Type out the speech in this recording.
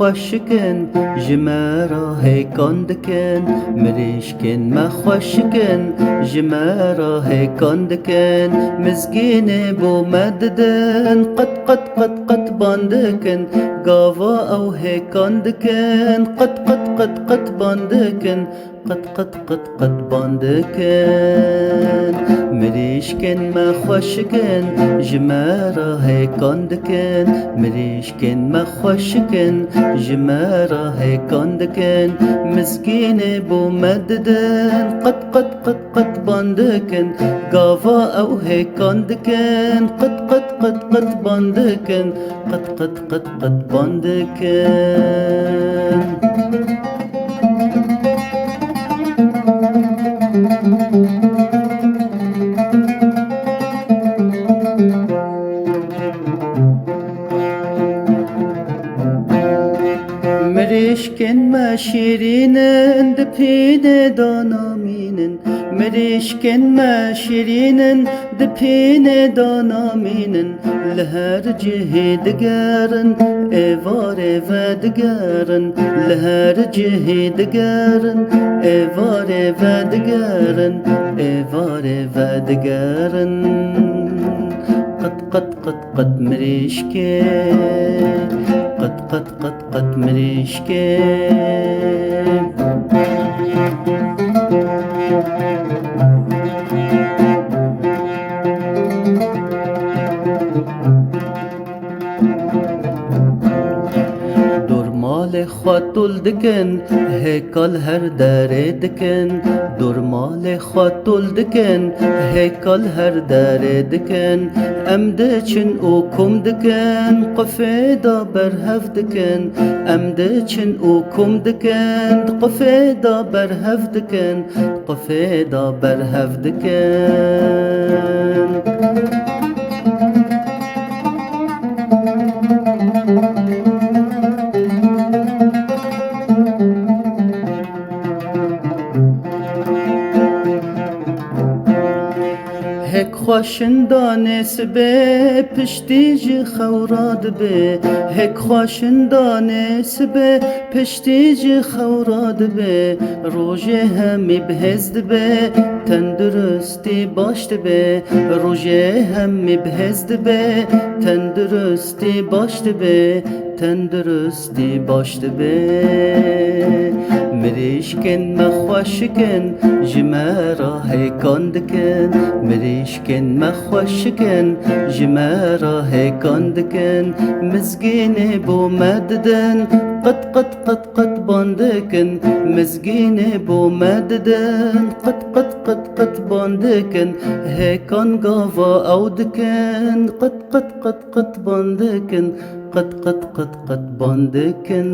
خوشکن جمرا هیکان دکن مریشکن ما خوشکن جمرا هیکان دکن مزگین بو مددن قد باندکن گاوا او هیکان دکن قد باندکن قد باندکن مریشکن ما خوشکن جمرا هیکان دکن مریشکن ما خوشکن جمرا هیکان دکن مسکین بو مددن قد باندکن گاوا او هیکان دکن قد باندکن قد باندکن مریشکن ما شیرینن دپین دانامینن مریشکن ما شیرینن دپین دانامینن لهر جهه دگرن ایوار و دگرن لهر جهه دگرن ایوار و دگرن ایوار و دگرن قد مریشکن قد مریشکن مال خود دل دکن هیکل هر دره دکن دور مال خود دل دکن هیکل هر دره دکن امده چن او کم دکن قفیدا برهف دکن امده چن او کم دکن قفیدا برهف دکن قفیدا برهف دکن هک خوشندان سبه پشتیج خوراد به هک خوشندان سبه پشتیج خوراد به روژه همی بهزد به تندرستی باشد به روژه همی بهزد به تندرستی باشد به تندرستی باشد به مریشکن ما خوشکن جمرا هیکان دکن مریشکن ما خوشکن جمرا هیکان دکن مزگین بو مددن قد باندکن مزگین بو مددن قد باندکن هیکان گاوا او دکن قد باندکن قد باندکن